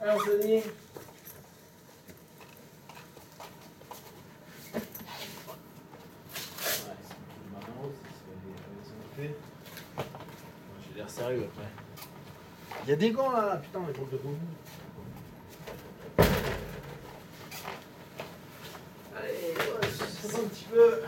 Allez, Anthony. Ouais, c'est un peu marrant aussi, c'est les j'ai l'air sérieux après. Il y a des gants là, putain, les groupes de boubou. Allez, ouais, ça un petit peu.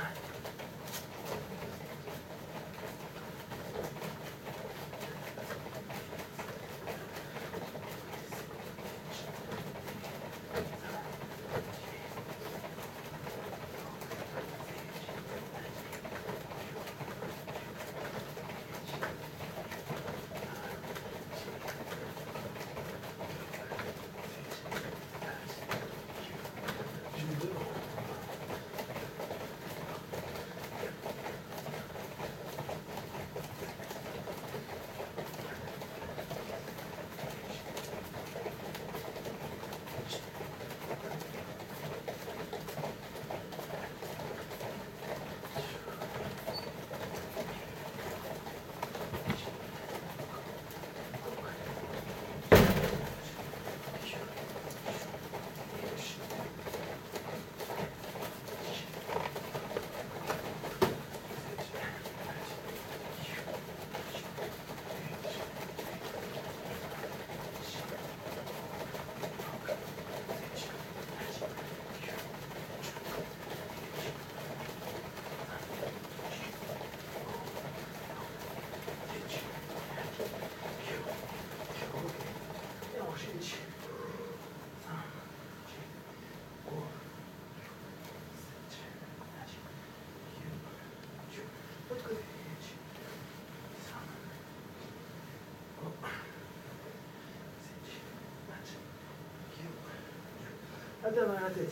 Attends dans la tête,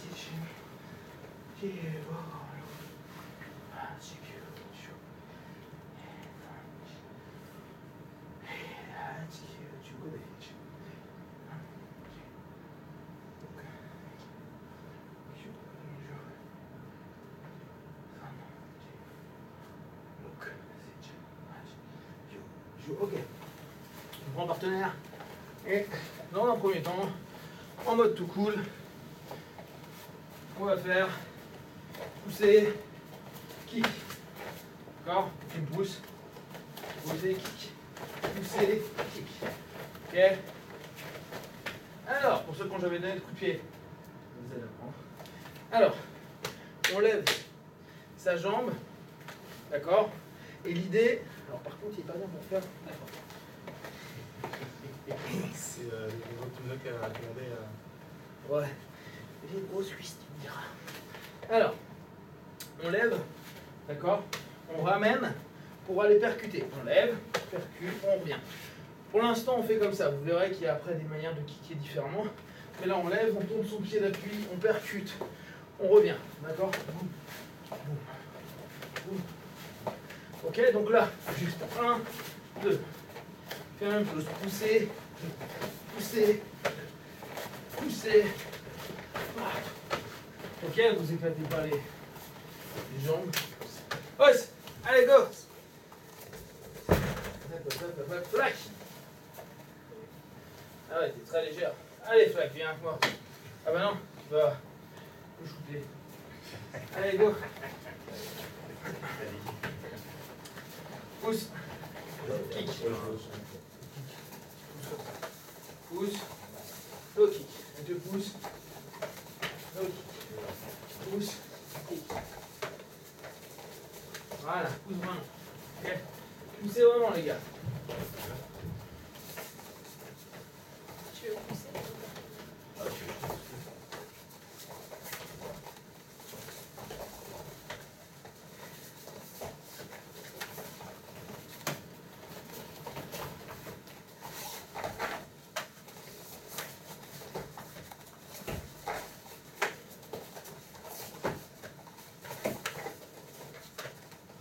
ok. On prend partenaire. Et dans un premier temps, en mode tout cool, on va faire pousser, kick. D'accord? Tu me pousses. Pousser, kick. Pousser, kick. Ok? Alors, pour ceux qui ont jamais donné de coup de pied, vous allez apprendre. Alors, on lève sa jambe. D'accord? Et l'idée. Alors, par contre, il n'est pas bien pour faire. D'accord. C'est le qui a demandé. Ouais. Les grosses cuisses, tu me diras. Alors, on lève, d'accord? On ramène pour aller percuter. On lève, percute, on revient. Pour l'instant, on fait comme ça. Vous verrez qu'il y a après des manières de kicker différemment. Mais là, on lève, on tourne son pied d'appui, on percute, on revient. D'accord? Ok, donc là, juste 1, 2. Fais la même chose. Pousser, pousser, pousser. Ok, vous éclatez pas les jambes. Hop, allez, go. Flac. Ah ouais, t'es très légère. Allez, Flac, viens avec moi. Ah bah non, tu vas me shooter. Allez, go. Pousse. Kick. Pousse. Low kick. Et tu pousses. Low kick. Pousse. Kick. Voilà, pousse vraiment. Okay. Poussez vraiment, les gars. Tu veux pousser?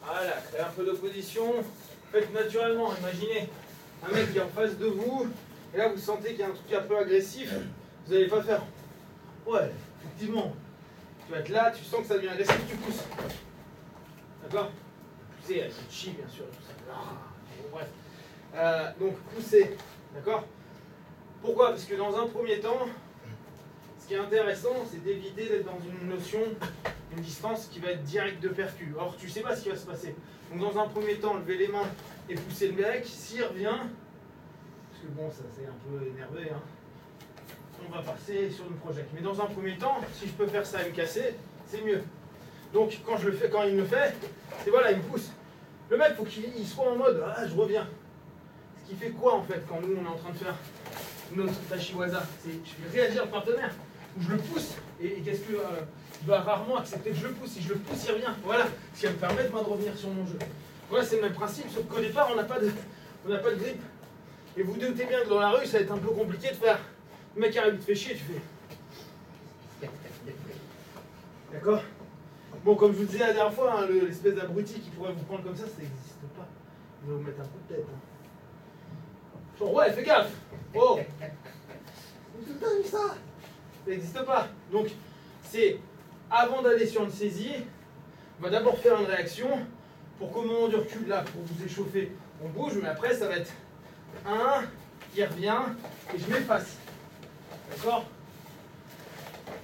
Voilà, créez un peu d'opposition. Faites naturellement, imaginez un mec qui est en face de vous, et là vous sentez qu'il y a un truc un peu agressif, vous n'allez pas faire. Ouais, effectivement. Tu vas être là, tu sens que ça devient agressif, tu pousses. D'accord? Poussez avec le chi bien sûr, et tout ça. Bon, bref. Donc poussez, d'accord? Pourquoi? Parce que dans un premier temps, ce qui est intéressant, c'est d'éviter d'être dans une notion, une distance qui va être directe de percu. Or, tu ne sais pas ce qui va se passer. Donc, dans un premier temps, lever les mains et pousser le mec. S'il revient, parce que bon, ça c'est un peu énervé, hein, on va passer sur une project. Mais dans un premier temps, si je peux faire ça et me casser, c'est mieux. Donc, quand il me le fait, c'est voilà, il me pousse. Le mec, il faut qu'il soit en mode, ah, je reviens. Ce qui fait quoi en fait quand nous on est en train de faire notre Tashiwaza? C'est je vais réagir le partenaire, ou je le pousse, et qu'est-ce que il va rarement accepter que je le pousse. Si je le pousse, il revient. Voilà, ce qui va me permettre moi de revenir sur mon jeu. Voilà, c'est le même principe, sauf qu'au départ on n'a pas de grip. Et vous doutez bien que dans la rue ça va être un peu compliqué de faire. Le mec arrive, il te fait chier, tu fais. D'accord? Bon, comme je vous disais la dernière fois, hein, l'espèce d'abruti qui pourrait vous prendre comme ça n'existe pas. Il va vous mettre un coup de tête. Hein. Genre, ouais, fais gaffe! Oh! T'as vu ça? Ça n'existe pas. Donc, c'est avant d'aller sur une saisie, on va d'abord faire une réaction pour qu'au moment du recul, là, pour vous échauffer, on bouge, mais après, ça va être un qui revient et je m'efface. D'accord?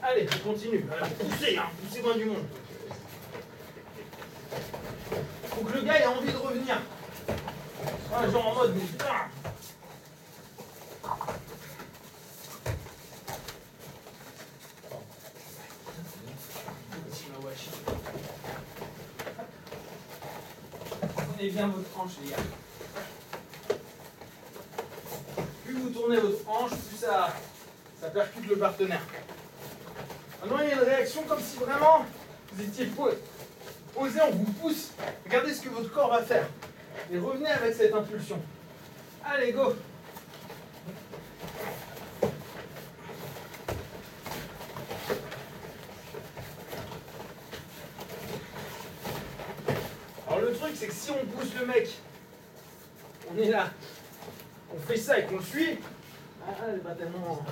Allez, on continue. Alors, poussez, hein, poussez loin du monde. Faut que le gars ait envie de revenir. Ah, genre en mode, mais putain. Prenez bien votre hanche, les gars. Plus vous tournez votre hanche, plus ça percute le partenaire. Maintenant, il y a une réaction comme si vraiment vous étiez posé, on vous pousse. Regardez ce que votre corps va faire. Et revenez avec cette impulsion. Allez, go! Alors le truc, c'est que si on pousse le mec, on est là, on fait ça et qu'on le suit, c'est pas tellement...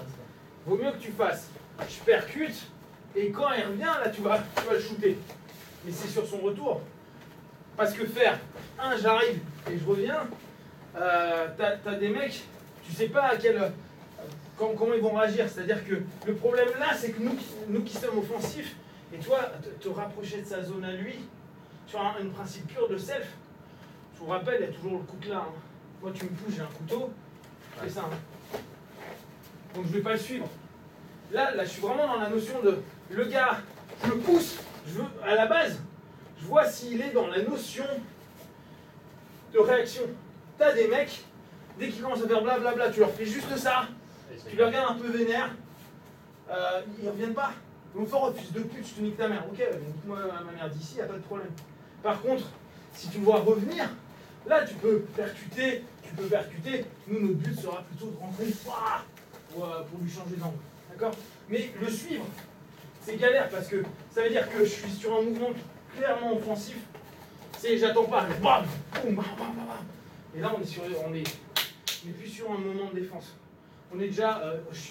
Vaut mieux que tu fasses. Je percute, et quand il revient, là, tu vas le shooter. Mais c'est sur son retour. Parce que faire j'arrive et je reviens, t'as des mecs, tu sais pas à comment ils vont réagir. C'est-à-dire que le problème là, c'est que nous qui sommes offensifs, et toi, te rapprocher de sa zone à lui, sur un principe pur de self, je vous rappelle, il y a toujours le coutelas. Hein. Moi, tu me pousses, j'ai un couteau, c'est ça. Hein. Donc je vais pas le suivre. Là, je suis vraiment dans la notion de le gars, je le pousse, à la base, je vois s'il est dans la notion de réaction. T'as des mecs, dès qu'ils commencent à faire blablabla, tu leur fais juste ça, tu les regardes un peu vénère, ils reviennent pas. Ils vont faire oh, fils de pute, je te nique ta mère. Ok, nique-moi ma mère d'ici, y a pas de problème. Par contre, si tu le vois revenir, là tu peux percuter. Nous, notre but sera plutôt de rentrer pour lui changer d'angle. D'accord? Mais le suivre, c'est galère parce que ça veut dire que je suis sur un mouvement clairement offensif. C'est j'attends pas, mais bam, boum, bam, bam, bam. Et là on est plus sur un moment de défense. On est déjà,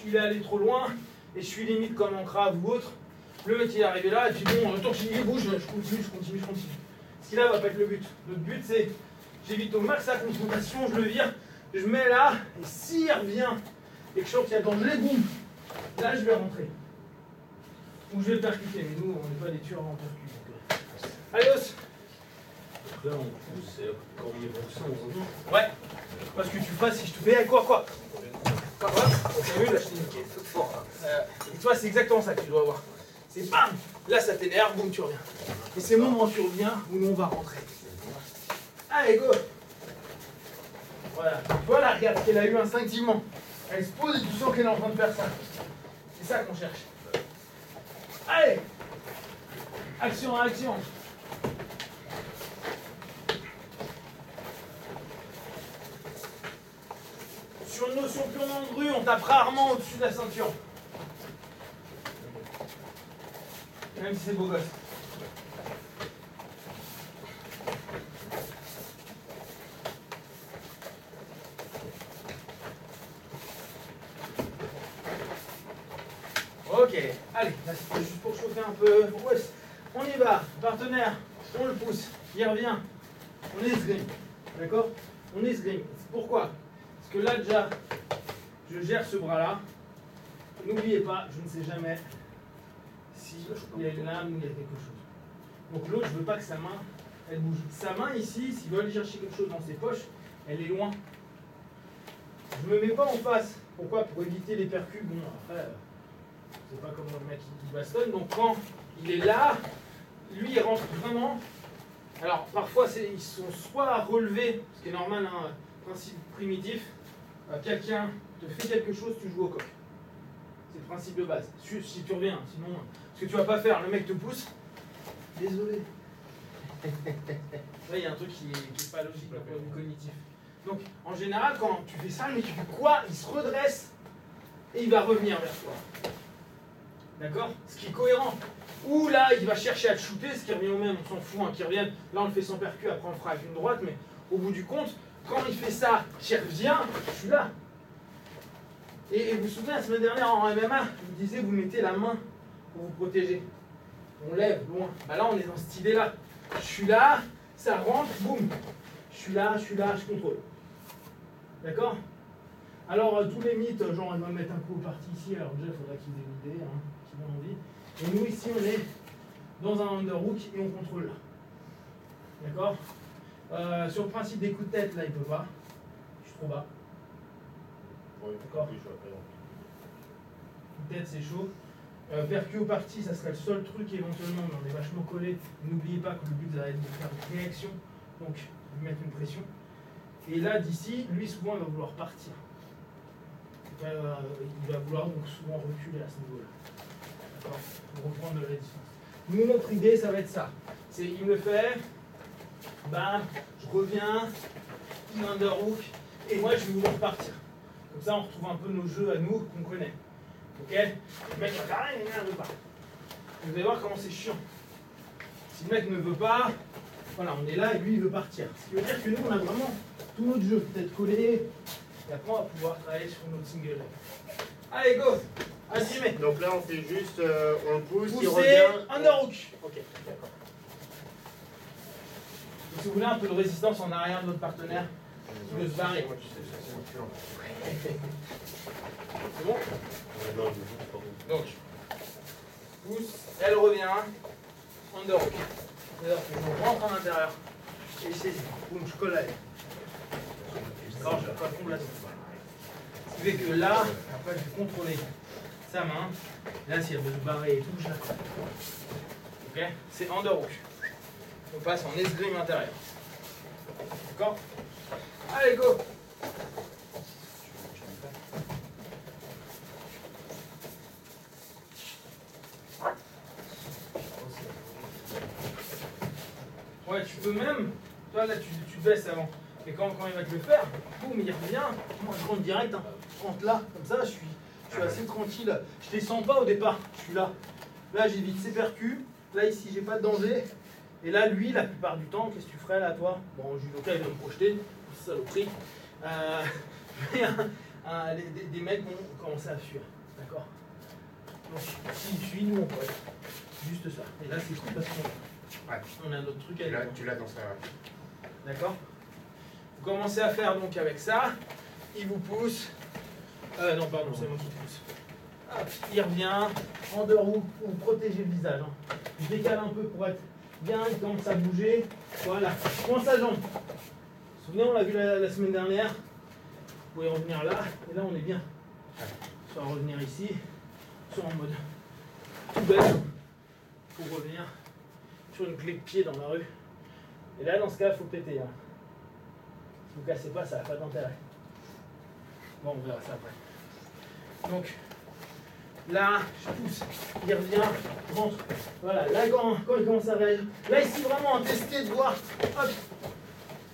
il est allé trop loin et je suis limite comme en crave ou autre. Le mec il est arrivé là et puis bon, tant qu'il bouge, je continue. Ce qui là va pas être le but. Notre but c'est j'évite au max la confrontation, je le vire, je mets là et s'il revient et que je sens qu'il y a dans les boum, là je vais rentrer. Ou je vais le percuter, mais nous on n'est pas des tueurs en percute. Allez os. Là, on pousse, quand on est poussé, on revient. Ouais. Parce que tu fasses si je te fais quoi. T'as vu là je t'ai niqué fort. Et toi c'est exactement ça que tu dois avoir. C'est bam. Là ça t'énerve, boum tu reviens. Et c'est le moment où tu reviens où nous on va rentrer. Allez go. Voilà, regarde ce qu'elle a eu instinctivement. Elle se pose et tu sens qu'elle est en train de faire ça. C'est ça qu'on cherche. Allez. Action. Sur une notion purement de rue, on tape rarement au-dessus de la ceinture. Même si c'est beau gosse. Ok, allez, là c'est juste pour chauffer un peu. Ouais, on y va, partenaire, on le pousse, il revient. On esgrime, d'accord? On esgrime. Pourquoi? Parce que là déjà, je gère ce bras-là. N'oubliez pas, je ne sais jamais s'il y a une lame ou il y a quelque chose. Donc l'autre, je ne veux pas que sa main, elle bouge. Sa main ici, s'il veut aller chercher quelque chose dans ses poches, elle est loin. Je ne me mets pas en face. Pourquoi? Pour éviter les percus. Bon, après, c'est pas comme le mec qui bastonne. Donc quand il est là, lui, il rentre vraiment. Alors parfois, ils sont soit relevés, ce qui est normal, hein, principe primitif. Quelqu'un te fait quelque chose, tu joues au coq. C'est le principe de base. Si tu reviens, sinon, ce que tu vas pas faire, le mec te pousse. Désolé. Là, il y a un truc qui est pas logique d'un point de vue cognitif. Donc, en général, quand tu fais ça, le mec, tu fais quoi? Il se redresse et il va revenir vers toi. D'accord? Ce qui est cohérent. Ou là, il va chercher à te shooter, ce qui revient au même, on s'en fout, hein, qu'il revienne. Là, on le fait sans percu, après on le fera avec une droite, mais au bout du compte, quand il fait ça, j'y reviens, je suis là. Et vous vous souvenez, la semaine dernière en MMA, je vous disais, vous mettez la main pour vous protéger. On lève loin. Bah là, on est dans cette idée-là. Je suis là, ça rentre, boum. Je suis là, je contrôle. D'accord? Alors, tous les mythes, genre, il va mettre un coup au parti ici, alors déjà, il faudra qu'ils aient une idée, hein, qu'ils ont envie. Et nous, ici, on est dans un underhook et on contrôle là. D'accord? Sur le principe des coups de tête, là, il ne peut pas. Je suis trop bas. D'accord? Coup de tête, c'est chaud. Percu au parti, ça serait le seul truc éventuellement, mais on est vachement collé. N'oubliez pas que le but, ça va être de faire une réaction, donc de mettre une pression. Et là, d'ici, lui, souvent, il va vouloir partir. Il va vouloir donc souvent reculer à ce niveau-là. D'accord? Pour reprendre de la distance. Nous, notre idée, ça va être ça. C'est, il me fait, bam, je reviens, il underhook, et moi, je vais vouloir partir. Comme ça, on retrouve un peu nos jeux à nous qu'on connaît. Ok? Le mec va carrément, il ne veut pas. Vous allez voir comment c'est chiant. Si le mec ne veut pas, voilà, on est là et lui, il veut partir. Ce qui veut dire que nous, on a vraiment tout notre jeu peut-être collé. Et après, on va pouvoir travailler sur notre single leg. Allez, go! Assumez. Donc là, on fait juste, on le pousse, il Poussez, revient. underhook. Ok, d'accord. Et si vous voulez un peu de résistance en arrière de notre partenaire, qui veut se barrer. C'est bon? Donc, pousse, elle revient, underhook. C'est-à-dire que je rentre en intérieur et je saisis. Boum, je colle à elle. Alors, je ne vais pas fondre là-dessus. Ce qui fait que là, après, je vais contrôler sa main. Là, si elle veut se barrer et tout, je la colle. Ok? C'est underhook. On passe en esgrime intérieur. D'accord? Allez, go! Ouais, tu peux même, toi là tu te baisses avant, et quand il va te le faire, boum, il revient, moi je rentre direct, hein. Je rentre là, comme ça je suis assez tranquille, je les sens pas au départ, je suis là. Là j'évite ses percus, là ici j'ai pas de danger, et là lui la plupart du temps, qu'est-ce que tu ferais là toi? Bon, judoka il va me projeter, c'est saloperie. Des mecs vont commencer à fuir, d'accord? Donc s'il fuit, nous on peut être juste ça, et là c'est tout parce qu'on... Ouais. On a notre truc à dire. Tu l'as dans ça. D'accord? Vous commencez à faire donc avec ça. Il vous pousse. Non, pardon, c'est moi qui pousse. Hop, il revient. Underhook pour protéger le visage. Hein. Je décale un peu pour être bien. Il commence à bouger. Voilà. Je prends sa jambe. Vous vous souvenez, on l'a vu la semaine dernière. Vous pouvez revenir là. Et là, on est bien. Soit revenir ici, soit en mode tout bête pour revenir sur une clé de pied dans la rue. Et là, dans ce cas, il faut péter. Hein. Si vous ne cassez pas, ça n'a pas d'intérêt. Bon, on verra ça après. Donc, là, je pousse, il revient, je rentre. Voilà, là, quand il commence à réagir. Là, ici, vraiment, tester de voir. Hop,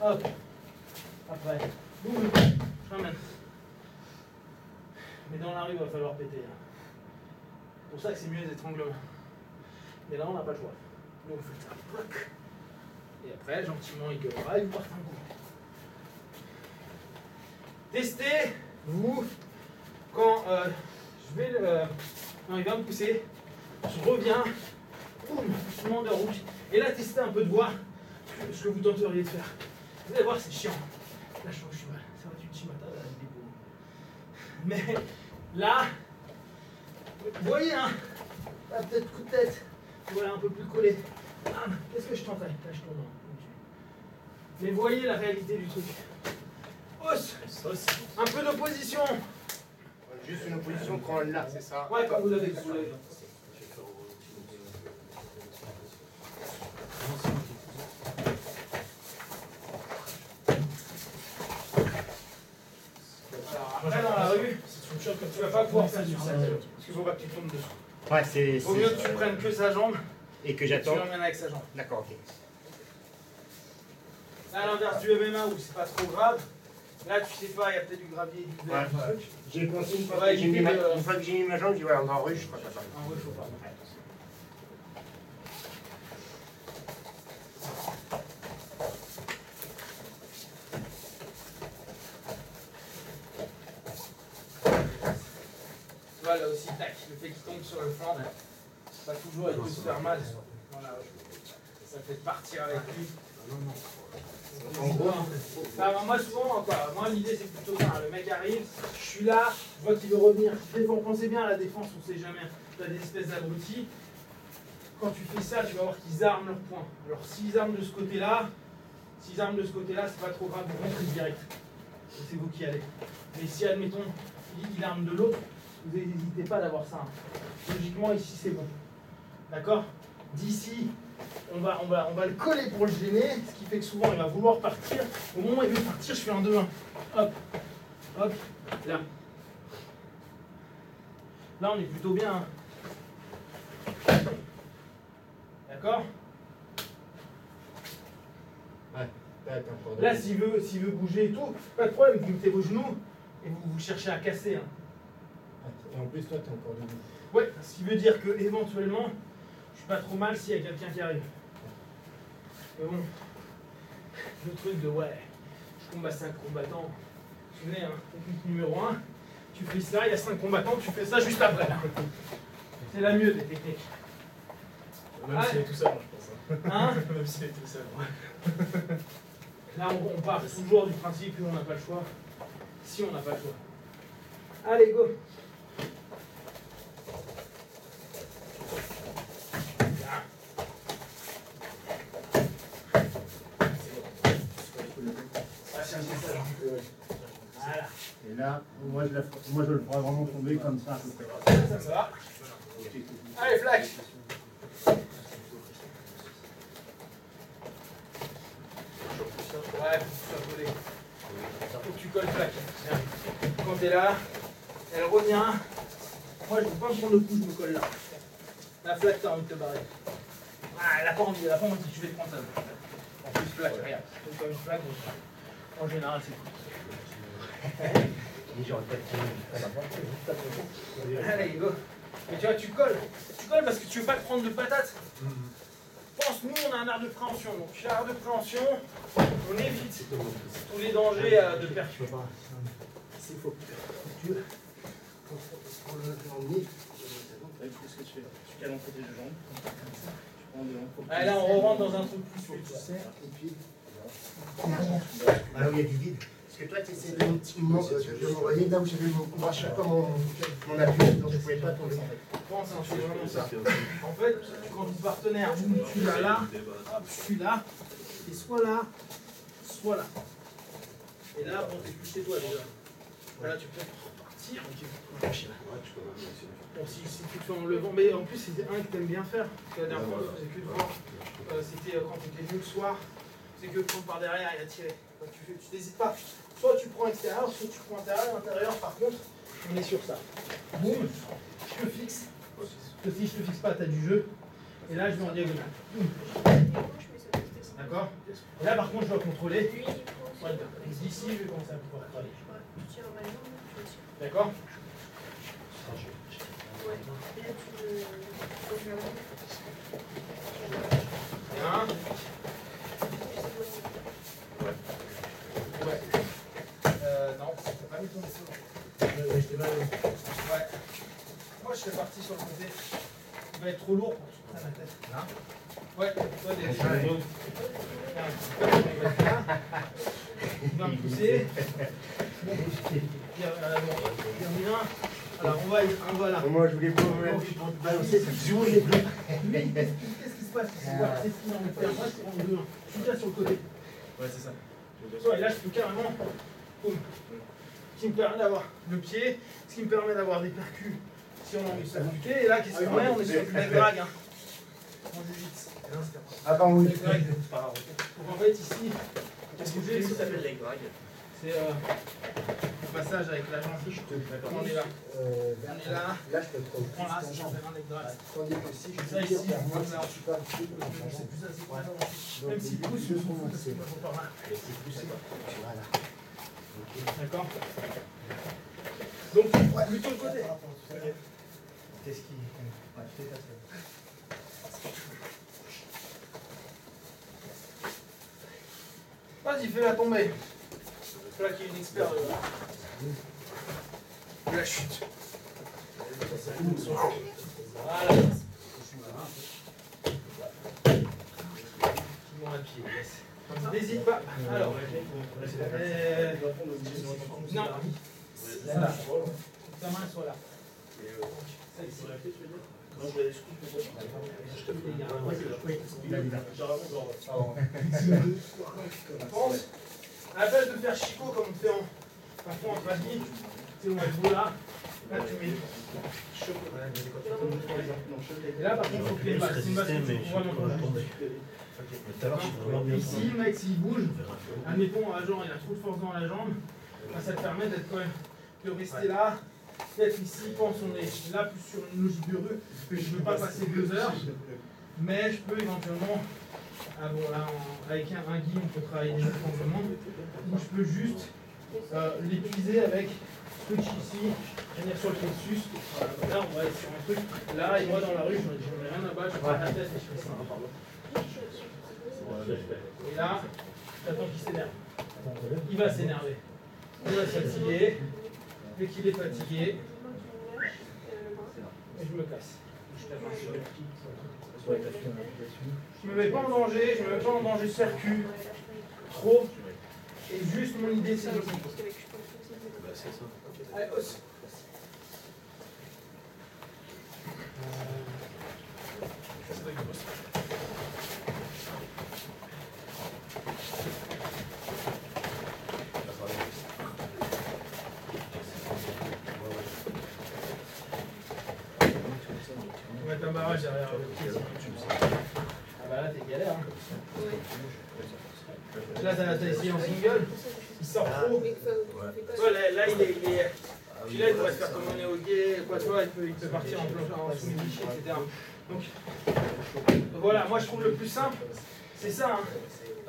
hop. Après, boum, je ramène. Mais dans la rue, il va falloir péter. Hein. C'est pour ça que c'est mieux les étranglements. Mais là, on n'a pas le choix. Donc on fait ça. Et après, gentiment, il gueulera et vous partez un coup. Testez, vous, quand je vais non, il va me pousser, je reviens, boum, je m'en underhook. Et là, testez un peu de voir ce que vous tenteriez de faire. Vous allez voir, c'est chiant. Là, je suis mal. Ça va être une chimata avec des Mais là, vous voyez, hein, là, peut-être coup de tête. Voilà, un peu plus collé. Qu'est-ce que je t'entaille? Là, je tourne. Mais voyez la réalité du truc. Hausse. Un peu d'opposition. Juste une opposition quand on l'a, c'est ça? Ouais, quand vous avez. Alors, après, dans la rue, tu vas pas pouvoir faire sur ça. Parce qu'il faut pas que tu tombes dessus. Ouais, c'est. Vaut mieux que tu prennes que sa jambe Et que et j'attends. tu l'emmènes avec sa jambe. D'accord, ok. Là, à l'inverse du MMA où c'est pas trop grave, là tu sais pas, il y a peut-être du gravier, du verre, du truc. J'ai pensé une fois Ouais, que j'ai mis ma éviter de- une fois que j'ai mis ma jambe, j'ai dit ouais, en rue, je ferai pas ça. En vrai, faut pas. Tu vois, là aussi, tac, le fait qu'il tombe sur le flanc, là, pas toujours, il peut se faire mal. Voilà, ça fait partir avec lui. En gros, Moi souvent, quoi, moi l'idée c'est plutôt ça, le mec arrive, je suis là, je vois qu'il veut revenir, pensez bien à la défense, on sait jamais, tu as des espèces d'abrutis, quand tu fais ça, tu vas voir qu'ils arment leur poing. Alors s'ils arment de ce côté-là, c'est pas trop grave, vous rentrez direct, c'est vous qui allez. Mais si admettons, il arme de l'autre, vous n'hésitez pas d'avoir ça. Logiquement ici c'est bon, d'accord? D'ici, on va le coller pour le gêner, ce qui fait que souvent il va vouloir partir. Au moment où il veut partir, je fais un 2-1. Hop, hop, là. Là, on est plutôt bien. D'accord? Là, s'il veut bouger et tout, pas de problème, vous mettez vos genoux et vous cherchez à casser. Hein. Et en plus, toi, t'es encore debout. Ouais, ce qui veut dire que éventuellement, je suis pas trop mal s'il y a quelqu'un qui arrive. Mais bon, le truc de ouais, je combat 5 combattants. Vous vous souvenez, hein, technique numéro 1, tu fais ça, il y a 5 combattants, tu fais ça juste après. C'est la mieux des techniques. Même s'il est tout seul, moi, je pense. Hein? Même s'il est tout seul. Là, on part toujours du principe où on n'a pas le choix. Si on n'a pas le choix. Allez, go! Voilà. Et là, moi je le ferai vraiment tomber comme ça à peu près. Ça va. Allez, flaque. Ouais, faut que tu sois collé. Faut que tu colles flaque. Quand t'es là, elle revient. Moi, je ne veux pas me prendre le coup, je me colle là. La flaque, t'as envie de te barrer. Ah, elle a pas envie, tu vais te prendre ça. En plus, flaque, regarde. C'est comme une flaque, en général, c'est cool. Allez, go. Mais tu vois, tu colles parce que tu veux pas te prendre de patates. Pense, nous, on a un art de préhension. Donc, l'art de préhension, on évite tous les dangers de percute. C'est faux. Tu prends le nez. Qu'est-ce que tu fais? Tu cales entre tes deux jambes. Allez, là, on rentre dans un truc plus fluide. Tu serres et puis. Alors il y a du vide. Parce que toi, tu essaies de m'envoyer là où j'avais mon combat à chaque fois mon appui, donc je ne pouvais pas tomber. Pense, hein, c'est vraiment ça. En fait, quand ton partenaire, tu l'as là, hop, je suis là, et soit là, soit là. Et là, bon, t'es plus chez toi déjà. Là, tu peux repartir, ok. Bon, si tu fais en levant, mais en plus, c'était un que t'aimes bien faire. Parce que la dernière fois, je faisais que de voir. C'était quand t'étais venu le soir, c'est que prendre par derrière et attirer. Tu n'hésites pas. Soit tu prends extérieur, soit tu prends intérieur. Intérieur, par contre, on est sur ça. Boum, je te fixe. Si je te fixe pas, tu as du jeu. Et là, je vais en diagonale. D'accord? Et là, par contre, je dois contrôler. Voilà. D'ici, je vais commencer à pouvoir travailler. D'accord? Bien. Ouais. Non, t'as pas mis ton dessin. J'étais mal. Ouais. Moi, je fais partie sur le côté. Il va être trop lourd pour que tu prennes la tête. Là. Ouais, toi, il va me pousser. Bon, bien, bien. Alors, on va là. Moi, je voulais pas me balancer, ça joue les bleus. Qu'est-ce qui se passe ici? Voilà, c'est ce qu'il a envie de faire. Moi, c'est en 2-1. Je suis déjà sur le côté. Ouais, c'est ça. Ouais, et là, je peux carrément. Boum. Ce qui me permet d'avoir le pied, ce qui me permet d'avoir des percus si on a envie de percuter. Et là, qu'est-ce qu'on est? On est sur du leg drag. En jiu-jitsu. Attends, oui. Leg drag. Donc en fait, ici, qu'est-ce que j'ai? Ça s'appelle leg drag. C'est le passage avec la jambe. On est là. On est là. Là, je peux te On là, ça s'appelle un leg drag. Tandis que si je Ça ici, tire vers moi, là. je suis pas un petit peu C'est plus assez pour même s'il pousse, je m'en fous parce que je repars là. Voilà. D'accord? Donc, plutôt le côté. Qu'est-ce qui. Ouais, je fais ça. Vas-y, fais-la tomber. C'est là qu'il y a une experte de la chute. Voilà. Bon à pied, yes. N'hésite pas. Alors, non. Voilà. Ta main soit là. Ça ici. Pense à la place de faire chicot comme on fait parfois en famille, tu sais, on va jouer là, là tu mets et là par contre il faut que les passes, c'est une base que tu vois dans ici, le mec s'il bouge, admettons genre il a trop de force dans la jambe, ça te permet d'être quand même, de rester là, peut-être ici, pense on est là plus sur une logique de rue, que je ne veux pas passer 2 heures, mais je peux éventuellement, ah bon là avec un guide on peut travailler déjà tranquillement, donc je peux juste l'épuiser avec switch ici, venir sur le plexus, là on va être sur un truc, là et moi dans la rue j'en ai rien à battre, je prends la tête et je fais ça. Et là, j'attends qu'il s'énerve. Il va s'énerver. Il va se fatiguer. Dès qu'il est fatigué, je me casse. Je me mets pas en danger, je me mets pas en danger circuit, trop. Et juste mon idée c'est de... Allez, os. On va mettre un barrage derrière le pied. Ah bah là t'es galère hein. Là t'as essayé en single, il sort trop. Ouais, là il est. Puis là il pourrait se faire comme on est au guet, quoi tu vois, il peut partir en sous-michi, etc. Donc voilà, moi je trouve le plus simple, c'est ça. Hein.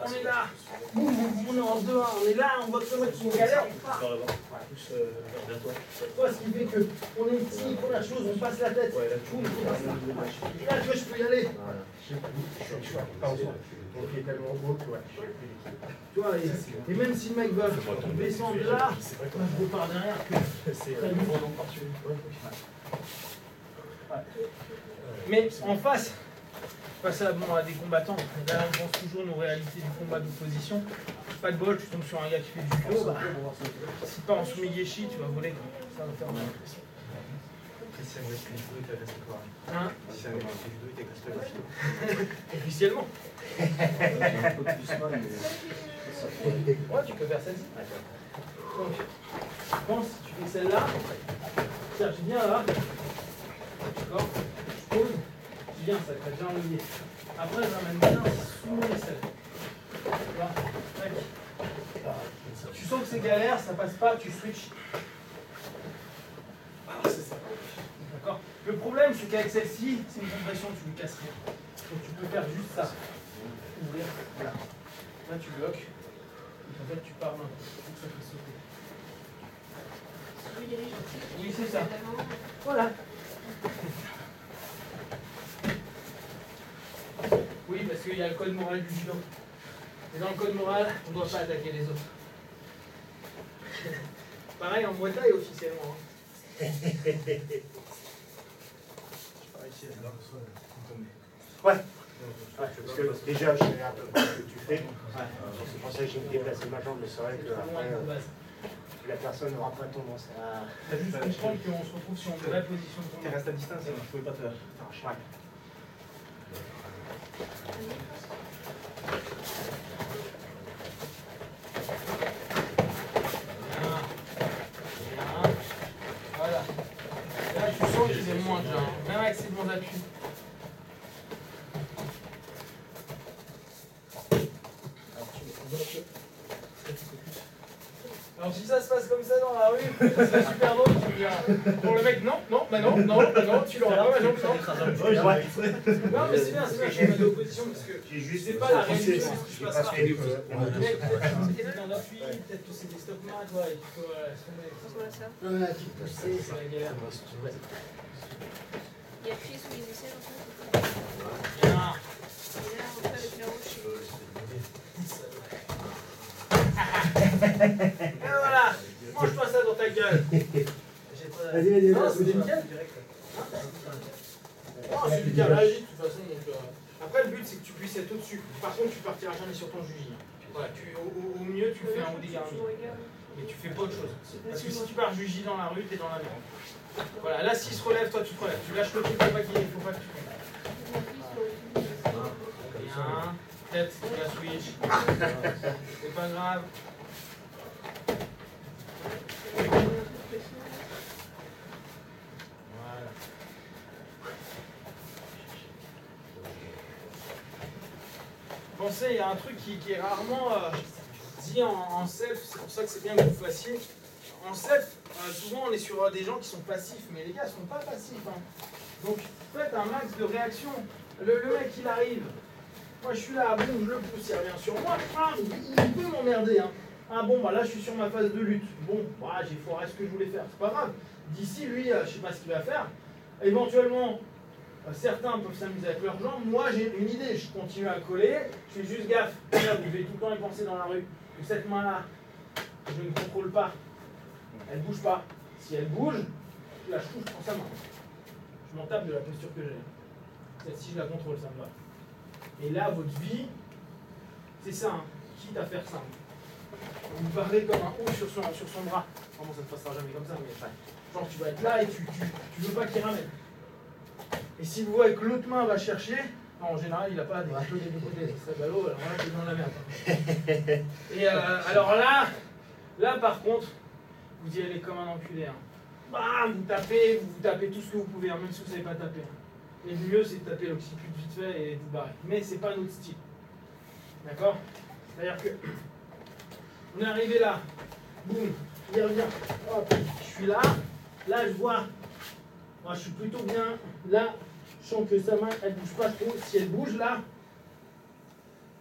On est là, on est en 2-1, on est là, on voit que le mec qui est galère, on part. Toi, ce qui fait qu'on est petit, première chose, on passe la tête. Là, tu vois, je peux y aller. Mon pied est tellement haut que Tu vois, et même si le mec va descendre là, je repars derrière. Mais en face à des combattants, là on pense toujours nos réalités du combat d'opposition. Pas de bol, tu tombes sur un gars qui fait du judo, si pas en sumigeshi, tu vas voler. Ça va faire mal. Hein? Officiellement. Ouais, tu peux faire celle-ci. Donc, je pense, tu fais celle-là, cherche bien là, d'accord, je pose, je viens, ça crée déjà un levier. Après, je ramène bien sous mon aisselle. Tu sens que c'est galère, ça passe pas, tu switches. C'est ça. D'accord. Le problème, c'est qu'avec celle-ci, c'est une compression, tu lui casses rien. Donc tu peux faire juste ça. Ouvrir, voilà. Là, tu bloques. Et en fait, tu pars d'un coup. Ça fait sauter. Oui, c'est ça. Voilà. Oui, parce qu'il y a le code moral du judo. Et dans le code moral, on ne doit pas attaquer les autres. Pareil en Muay Thai officiellement. Hein. Ouais. Parce que déjà, je sais un peu ce que tu fais. C'est pour ça que j'ai déplacé ma jambe, mais c'est vrai que après, La personne n'aura pas tendance à. T'as juste comprendre qu'on se retrouve sur une vraie position de Tu combat. restes à distance, je pouvais pas te t'arracher. Ouais. Bien. Bien. Voilà. Là, tu sens qu'il est moins déjà, hein. Même avec ses bons appuis. Alors si ça se passe comme ça dans la rue, c'est super drôle, tu me diras. Pour le mec, non, non, bah non, non, bah non, tu l'auras pas, ma jambe, non. Non mais c'est bien, je mets d'opposition parce que J'ai juste. c'est pas la réalité de ce qui se J'ai passera. pas fait les Le mec, peut-être un appui, peut-être que c'est des stock mat, ouais, il faut Voilà ça. Voilà, qui poussait. c'est la galère. Il y a Chris sous les aisselles en fait. Bien. Et là, on fait avec la roche Et voilà, mange-toi ça dans ta gueule. J'ai pas- Vas-y, vas-y, Non, vas-y. c'est nickel. Non, c'est nickel, réagis de toute façon. Donc, après, le but c'est que tu puisses être au-dessus. Par contre, tu partiras jamais sur ton jugi. Voilà, au mieux, tu fais un haut garni. Mais tu fais pas autre chose. Parce que si tu pars jugi dans la rue, t'es dans la merde. Voilà, là, s'il se relève, toi, tu te relèves. Tu lâches le truc, faut pas que tu tombes. Bien. Tête, la switch. C'est pas grave. Voilà. Pensez, il y a un truc qui est rarement dit en self, c'est pour ça que c'est bien que vous fassiez. En self, souvent on est sur des gens qui sont passifs, mais les gars ne sont pas passifs. Hein. Donc faites un max de réaction. Le mec il arrive, moi je suis là, bon je le pousse, il revient sur moi, ah, il peut m'emmerder. Hein. Ah bon, bah là je suis sur ma phase de lutte. Bon, bah, j'ai foiré ce que je voulais faire, c'est pas grave. D'ici lui, je sais pas ce qu'il va faire. Éventuellement, certains peuvent s'amuser avec leurs jambes. Moi j'ai une idée, je continue à coller, je fais juste gaffe. Là, vous devez tout le temps y penser dans la rue. Que cette main-là, je ne contrôle pas. Elle ne bouge pas. Si elle bouge, je la touche, je prends sa main. Je m'en tape de la posture que j'ai. Celle-ci, je la contrôle, ça me va. Et là, votre vie, c'est ça, hein. Quitte à faire ça. Vous parlez comme un haut sur son bras. Vraiment, ça ne passera jamais comme ça, mais genre tu vas être là et tu veux pas qu'il ramène. Et si vous voyez que l'autre main va chercher, non, en général, il n'a pas des couteaux des deux côtés. C'est très ballot, alors là, c'est dans la merde. Et alors là, par contre, vous y allez comme un enculé. Hein. Bam, vous tapez tout ce que vous pouvez, hein, même si vous ne savez pas taper. Hein. Et le mieux, c'est de taper l'occiput vite fait et vous barrer. Mais c'est pas notre style. D'accord? C'est-à-dire que on est arrivé là, boum, il revient, hop, je suis là, là je vois, moi je suis plutôt bien, là, je sens que sa main, elle bouge pas trop, si elle bouge là,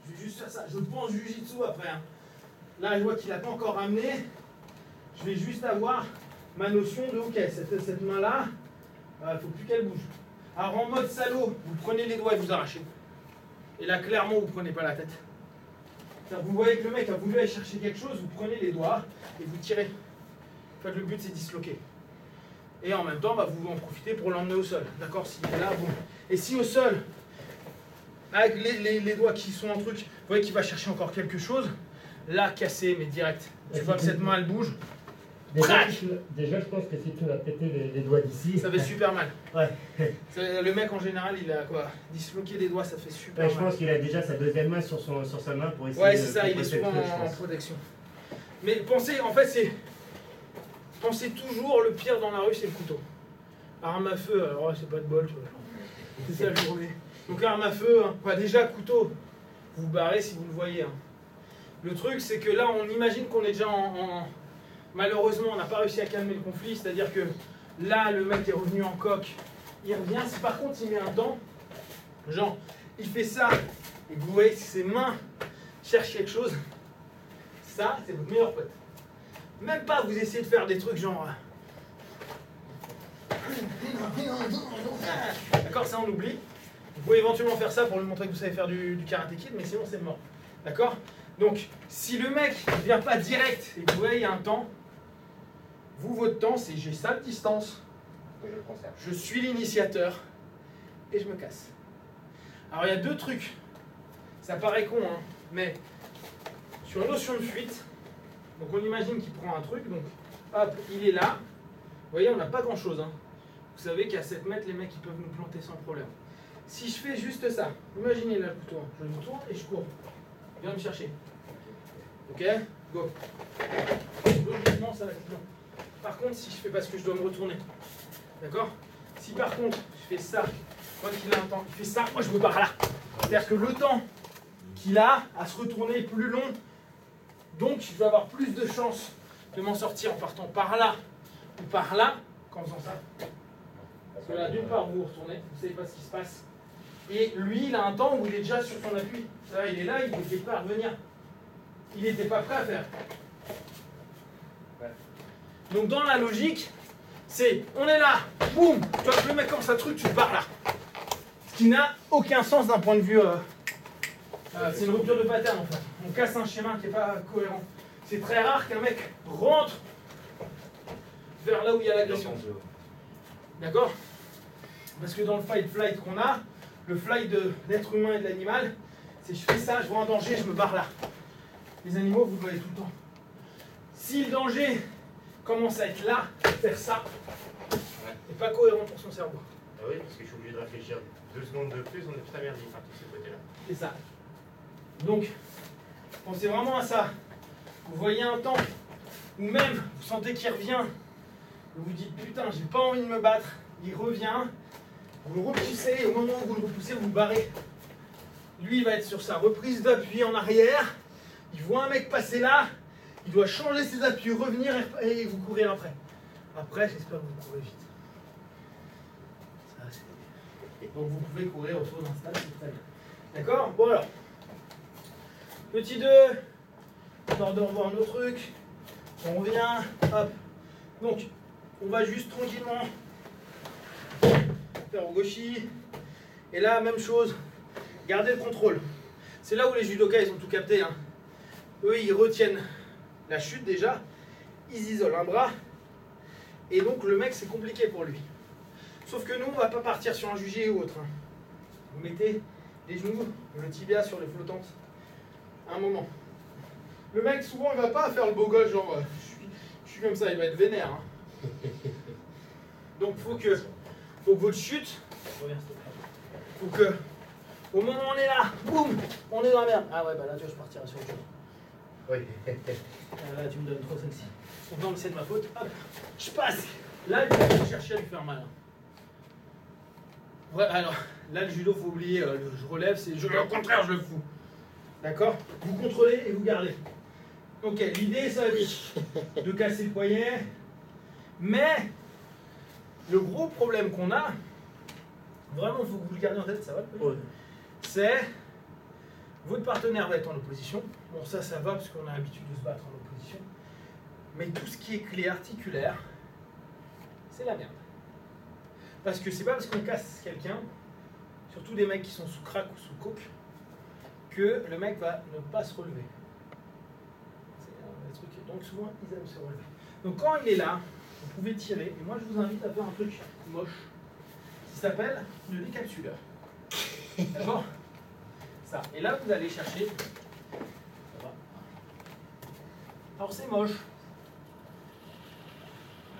je vais juste faire ça, je pense jujitsu après. Hein. Là je vois qu'il n'a pas encore ramené, je vais juste avoir ma notion de ok, cette main-là, il ne faut plus qu'elle bouge. Alors en mode salaud, vous prenez les doigts et vous arrachez. Et là clairement vous ne prenez pas la tête. Vous voyez que le mec a voulu aller chercher quelque chose, vous prenez les doigts et vous tirez. En fait, le but c'est disloquer. Et en même temps, bah, vous en profitez pour l'emmener au sol. D'accord? S'il est là, bon. Et si au sol, avec les doigts qui sont en truc, vous voyez qu'il va chercher encore quelque chose, là, cassé, mais direct. Tu vois que cette main, elle bouge. Déjà, je pense que si tu vas péter les doigts d'ici. Ça fait super mal. Ouais. Le mec, en général, il a quoi? Disloquer les doigts, ça fait super Ouais, mal. je pense qu'il a déjà sa deuxième main sur sa main pour essayer Ouais, de. c'est ça, il est souvent en protection. Mais pensez, en fait, pensez toujours, le pire dans la rue, c'est le couteau. Arme à feu, alors c'est pas de bol, tu vois. C'est ça la journée. Donc arme à feu, hein. Bah, déjà couteau, vous vous barrez si vous le voyez. Hein. Le truc, c'est que là, on imagine qu'on est déjà Malheureusement, on n'a pas réussi à calmer le conflit, c'est-à-dire que là, le mec est revenu en coque, il revient. Si par contre, il met un temps, genre, il fait ça, et que vous voyez que ses mains cherchent quelque chose, ça, c'est votre meilleur pote. Même pas vous essayez de faire des trucs genre... D'accord, ça on oublie. Vous pouvez éventuellement faire ça pour lui montrer que vous savez faire du karaté kid, mais sinon c'est mort. D'accord? Donc, si le mec ne vient pas direct et que vous voyez il y a un temps, vous, votre temps, c'est j'ai ça de distance, je suis l'initiateur et je me casse. Alors il y a deux trucs. Ça paraît con, hein, mais sur une notion de fuite, Donc on imagine qu'il prend un truc, donc hop, il est là. Vous voyez, on n'a pas grand chose. Hein. Vous savez qu'à 7 mètres, les mecs ils peuvent nous planter sans problème. Si je fais juste ça, imaginez là le couteau, je me tourne et je cours. Viens me chercher. Ok, go. Logiquement, ça va être long. Par contre, si je fais parce que je dois me retourner, d'accord? Si par contre, je fais ça, quand il a un temps, il fait ça, moi je me barre là. C'est-à-dire que le temps qu'il a à se retourner est plus long, donc je vais avoir plus de chances de m'en sortir en partant par là ou par là qu'en faisant ça. Parce que là, d'une part, vous vous retournez, vous ne savez pas ce qui se passe. Et lui, il a un temps où il est déjà sur son appui. Là, il est là, il n'était pas à revenir. Il n'était pas prêt à faire. Donc dans la logique, c'est on est là, boum, tu vois que le mec commence un truc, tu te barres là. Ce qui n'a aucun sens d'un point de vue. C'est une rupture de pattern en fait. On casse un schéma qui n'est pas cohérent. C'est très rare qu'un mec rentre vers là où il y a l'agression. D'accord? Parce que dans le fight-flight qu'on a, le flight de l'être humain et de l'animal, c'est je fais ça, je vois un danger, je me barre là. Les animaux, vous le voyez tout le temps. Si le danger commence à être là, faire ça, n'est pas cohérent pour son cerveau. Ah oui, parce que je suis obligé de réfléchir 2 secondes de plus, on est putain merdique par tous ces côtés-là. C'est ça. Donc, pensez vraiment à ça. Vous voyez un temps où même vous sentez qu'il revient, vous vous dites putain, j'ai pas envie de me battre, il revient, vous le repoussez, et au moment où vous le repoussez, vous le barrez. Lui, il va être sur sa reprise d'appui en arrière, il voit un mec passer là, il doit changer ses appuis, revenir et vous courir après. Après, j'espère que vous courez vite. Ça, donc vous pouvez courir autour d'un stade, c'est très bien. D'accord? Bon alors. Petit 2, histoire de revoir nos trucs. On revient, hop. Donc, on va juste tranquillement faire au gauchi. Et là, même chose, gardez le contrôle. C'est là où les judokas, ils ont tout capté. Hein. Eux, ils retiennent la chute déjà. Ils isolent un bras. Et donc, le mec, c'est compliqué pour lui. Sauf que nous, on ne va pas partir sur un jugé ou autre. Hein. Vous mettez les genoux, le tibia sur les flottantes. Un moment. Le mec, souvent, il va pas faire le beau gosse, genre, je suis comme ça, il va être vénère. Hein. Donc, faut que votre chute, faut que, au moment où on est là, boum, on est dans la merde. Ah ouais, bah là, tu vois, je partirai sur autre chose. Oui. Là, tu me donnes trop sexy. Donc, c'est de ma faute. Hop, je passe. Là, il faut chercher à lui faire mal. Hein. Ouais, alors, là, le judo, faut oublier, je relève, c'est au contraire, je le fous. D'accord? Vous contrôlez et vous gardez. Ok, l'idée, ça va être de casser le poignet. Mais, le gros problème qu'on a, vraiment, il faut que vous le gardiez en tête, ça va? Ouais. C'est, votre partenaire va être en opposition. Bon, ça va parce qu'on a l'habitude de se battre en opposition. Mais tout ce qui est clé articulaire, c'est la merde. Parce que c'est pas parce qu'on casse quelqu'un, surtout des mecs qui sont sous crack ou sous coke, que le mec va ne pas se relever. C'est un truc. Donc souvent, ils aiment se relever. Donc quand il est là, vous pouvez tirer. Et moi, je vous invite à faire un truc moche qui s'appelle le décapsuleur. D'accord? Ça. Et là, vous allez chercher. Ça va. Alors, c'est moche.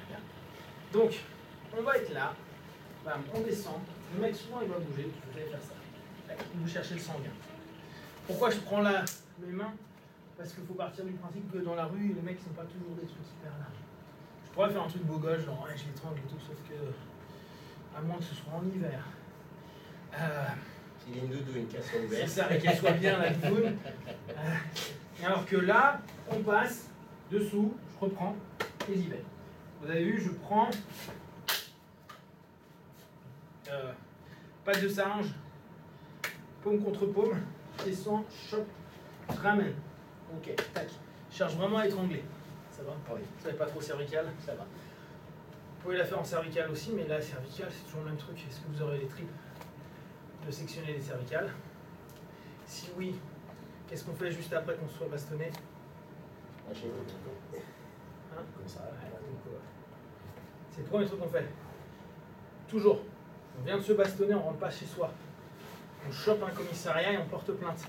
Voilà. Donc, on va être là. Bam, on descend. Le mec, souvent, il va bouger. Vous allez faire ça. Vous cherchez le sanguin. Pourquoi je prends là mes mains? Parce qu'il faut partir du principe que dans la rue, les mecs ne sont pas toujours des trucs hyper larges. Je pourrais faire un truc beau gosse, genre ouais, je l'étrangle et tout, sauf que, à moins que ce soit en hiver. S'il y a une doudou, une casserole C'est ouverte. ça, et qu'elle soit bien la doudoune. Alors que là, on passe dessous, je reprends et j'y vais. Vous avez vu, je prends patte de singe, paume contre paume, descends, chope, je ramène. Ok, tac. Je cherche vraiment à étrangler. Ça va? Oui. Ça n'est pas trop cervical? Ça va. Vous pouvez la faire en cervical aussi, mais là, cervical, c'est toujours le même truc. Est-ce que vous aurez les tripes de sectionner les cervicales? Si oui, qu'est-ce qu'on fait juste après qu'on soit bastonné? Hein? Comme ça, voilà, donc, c'est le premier truc qu'on fait. Toujours. On vient de se bastonner, on rentre pas chez soi. On chope un commissariat et on porte plainte.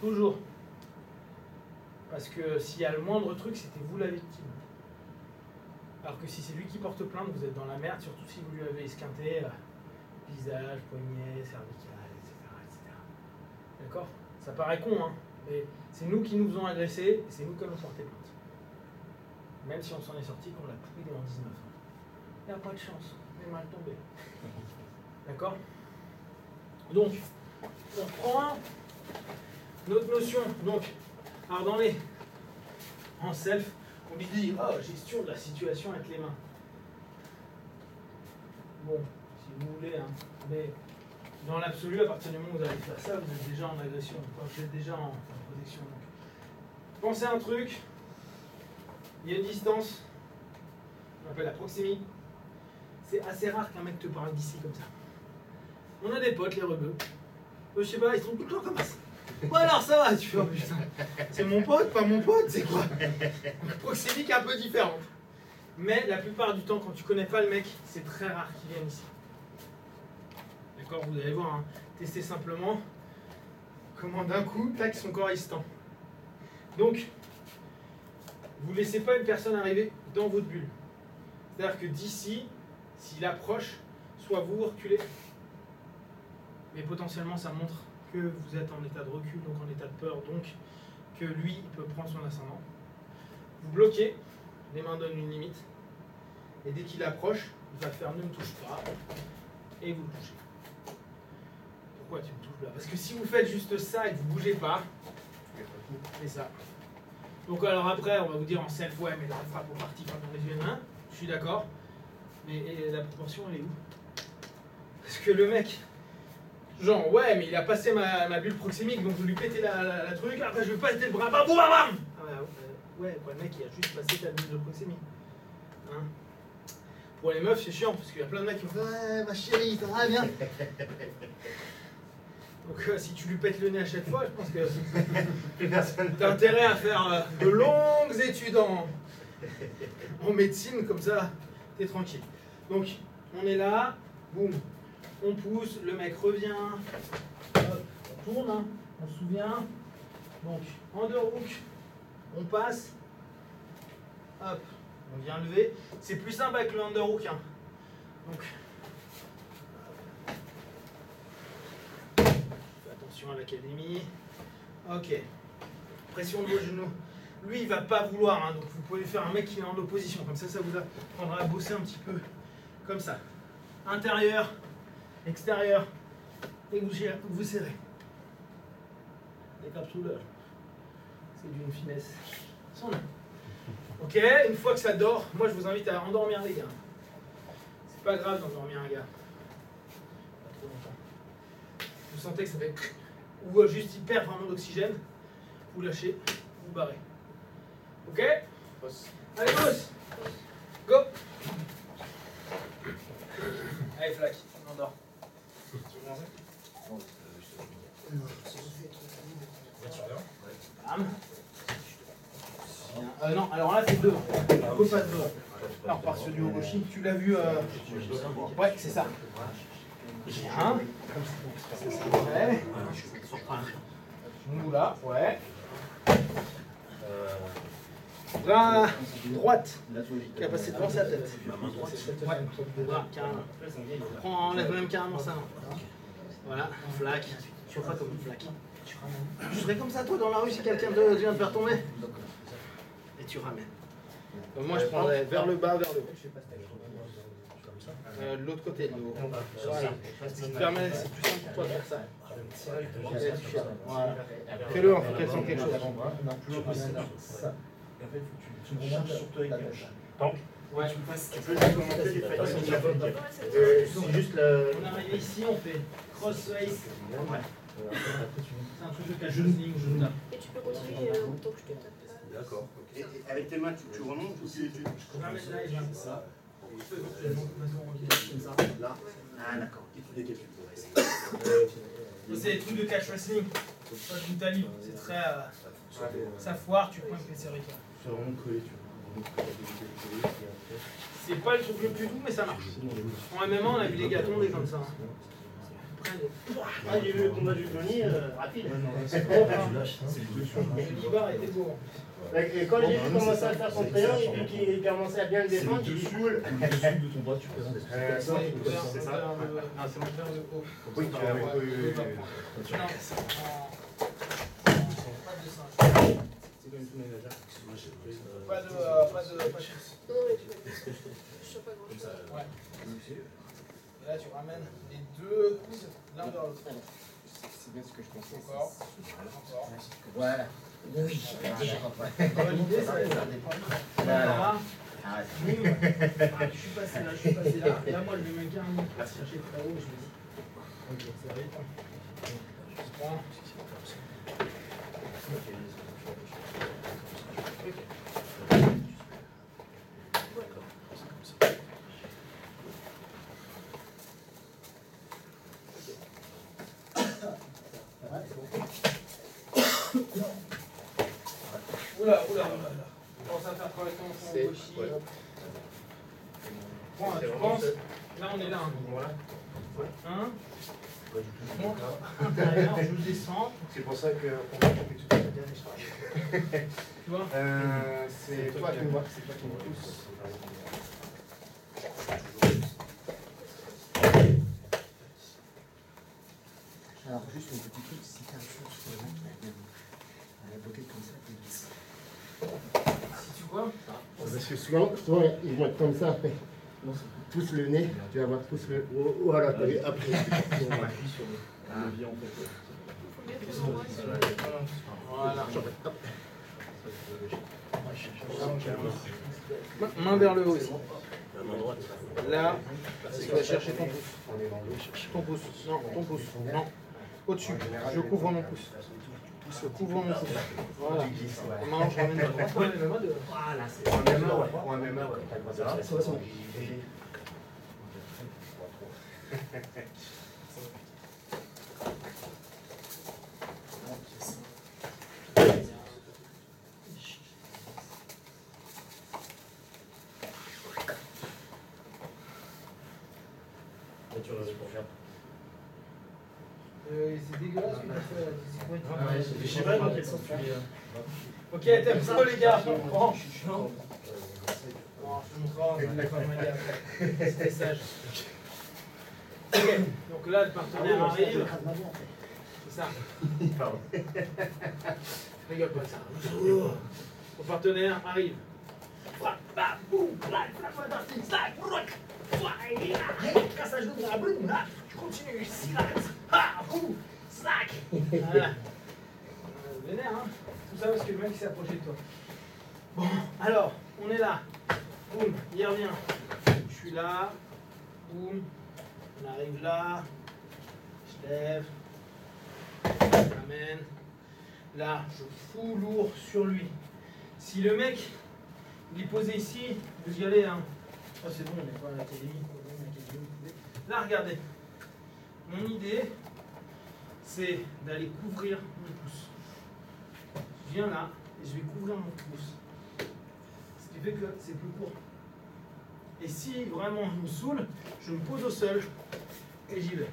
Toujours. Parce que s'il y a le moindre truc, c'était vous la victime. Alors que si c'est lui qui porte plainte, vous êtes dans la merde, surtout si vous lui avez esquinté visage, poignet, cervical, etc. D'accord? Ça paraît con, hein, mais c'est nous qui nous faisons agresser, et c'est nous qui allons porter plainte. Même si on s'en est sorti, qu'on l'a pris en 19 ans. Il n'y a pas de chance, on est mal tombé. D'accord? Donc, on prend notre notion. Donc, Ardent-les. En self, on lui dit gestion de la situation avec les mains. Bon, si vous voulez, hein, mais dans l'absolu, à partir du moment où vous allez faire ça, vous êtes déjà en agression, vous êtes déjà en protection. Donc, pensez à un truc, il y a une distance, on appelle la proximité. C'est assez rare qu'un mec te parle d'ici comme ça. On a des potes, les rebeux. Je sais pas, ils sont tout le temps comme ça. Ouais, alors ça va, tu fais, oh putain, c'est mon pote, pas mon pote, c'est quoi? Proxémique un peu différente. Mais la plupart du temps, quand tu connais pas le mec, c'est très rare qu'il vienne ici. D'accord, vous allez voir, hein. Testez simplement comment d'un coup, tac, son corps il se tend. Donc, vous laissez pas une personne arriver dans votre bulle. C'est-à-dire que d'ici, s'il approche, soit vous reculez, mais potentiellement ça montre que vous êtes en état de recul, donc en état de peur, donc que lui, il peut prendre son ascendant. Vous bloquez, les mains donnent une limite, et dès qu'il approche, il va faire ne me touche pas, et vous le touchez. Pourquoi tu me touches là? Parce que si vous faites juste ça et que vous ne bougez pas, c'est ça. Donc alors après, on va vous dire en self, ouais, mais la frappe au parti quand on les mains, je suis d'accord, mais et la proportion, elle est où? Parce que le mec, genre, ouais, mais il a passé ma bulle proxémique, donc je lui pétais la truc, après je lui pétais le bras, bam, bam, bam. Ouais, quoi, le mec, il a juste passé ta bulle de proxémique. Hein? Pour les meufs, c'est chiant, parce qu'il y a plein de mecs qui font, ouais, ma chérie, ça va bien. Donc si tu lui pètes le nez à chaque fois, je pense que t'as intérêt à faire de longues études en médecine, comme ça, t'es tranquille. Donc, on est là, boum, on pousse, le mec revient, hop, on tourne, hein, on se souvient. Donc, underhook, on passe, hop, on vient lever. C'est plus simple avec le underhook, hein. Donc, attention à l'académie. Ok. Pression de vos genoux. Lui, il va pas vouloir, hein, donc vous pouvez faire un mec qui est en opposition. Comme ça, ça vous apprendra à bosser un petit peu comme ça. Intérieur, extérieur, et vous serrez. Les capsuleurs. C'est d'une finesse sans nom. Ok, une fois que ça dort, moi je vous invite à endormir les gars. C'est pas grave d'endormir un gars. Pas trop longtemps. Vous sentez que ça fait... Ou juste il perd vraiment d'oxygène, vous lâchez, vous barrez. Ok? Allez, boss! Go! Allez, Flac, on endort. Bam. Non, alors là c'est devant. On peut pas devant. Alors, par sur du Ogoshi, tu l'as vu. Ouais, c'est ça. Bien. C'est ça. Ouais. Nous là, ouais. Là, droite, qui a passé devant sa tête. Ouais, là, carrément. Enlève même carrément ça. Voilà, flac. Tu feras comme une flaque. Je serais comme ça, toi, dans la rue, si quelqu'un vient te faire tomber. Et tu ramènes. Donc moi, je prendrais vers le bas, vers le haut. De l'autre côté, de l'eau. Voilà. Ce qui te permet, c'est plus simple pour toi de faire ça. Voilà. Fais-le, il faut qu'elle sente quelque chose. Tu me remontes sur toi avec Ouais. Tu peux juste commenter les faits. C'est juste le. On arrive ici, on fait cross-face. Ouais. C'est un truc de cache ligne, je tape. Et tu peux continuer autant que je te tape. D'accord. Et avec tes mains, tu remontes ou tu. Je ramène là et j'arrête ça. Là. Ah, d'accord. C'est des trucs de catch wrestling. Pas de Brutali. C'est très. Ça foire, tu prends une pièce avec toi. C'est vraiment collé, tu vois. C'est pas le truc le plus doux, mais ça marche. En MMA, on a vu des gâtons, des comme ça. Ils prennent Ah, j'ai vu le combat du Tony, rapide. C'est bon, tu lâches, hein, c'est le deux sur le match. Le Nibar était beau. Et quand j'ai vu commencer à faire son triangle et puis qu'il commençait à bien le C'est le défendre, j'ai dit dessous, cool. le dessous de ton bras, tu peux rester. Ça, C'est ça. Non, c'est mon père de haut. Oui, tu as Non, oui. pas de 5. C'est comme tous mes nageurs. Pas de. Non, mais je sais pas grand chose. Ouais. Et là, tu ramènes les deux coudes l'un vers l'autre. C'est bien ce que je pensais. Encore. Voilà. Oui. L'idée, ça va être ça. Voilà. Boum. Ah, je suis passé là. Et là, moi, je vais me carrément chercher très haut. Je me dis. Ok, ça va être. Je prends. Oula. On pense à faire correctement son gauchis. Bon, tu penses. Là, on est là. Hein. Montre intérieur, je descends. C'est pour ça qu'on fait tout à l'heure. Tu vois. C'est toi qui me vois, c'est toi qui me pousse. Alors, juste une petite truc, si t'as un chose sur le ventre, elle a bloqué comme ça, Si tu vois. Parce que souvent, ils vont être comme ça après. Pousse le nez, tu vas voir, pousse le. Voilà, t'as vu, après. On appuie sur le levier en fait. Faut bien qu'on envoie sur Voilà. Main vers le haut aussi. Là, tu vas chercher ton pouce. Ton pouce. Non, ton pouce. Non. Au-dessus. Je couvre mon pouce. Je couvre mon pouce. Voilà. Main, je ramène à droite. Ouais, mais moi de. Voilà, c'est Pour un MMA, ouais. Pour un MMA, ouais. ça. Tu restes pour faire. C'est dégueulasse ce que t'as fait là. Ah ouais, je sais pas dans quel sens tu es. Ok, t'aimes ça les gars. Bon, je suis chiant. Bon, je te montrerai, on va d'accord, après. C'était sage. Ok, donc là, le partenaire arrive. C'est ça. Pardon. Rigole pas de ça. Ton partenaire arrive. Cassage de bras, boum, là, tu continues, silence, slack. Voilà. Vénère, hein. Tout ça parce que le mec s'est approché de toi. Bon, alors, on est là. Boum, il revient. Je suis là. Boum. On arrive là. Je lève. Je l'amène. Là, je fous lourd sur lui. Si le mec, il est posé ici, vous y allez, hein. Oh, c'est bon, on n'est pas à la télé. Là, regardez. Mon idée, c'est d'aller couvrir mon pouce. Je viens là et je vais couvrir mon pouce. Ce qui fait que c'est plus court. Et si vraiment il me saoule, je me pose au sol et j'y vais.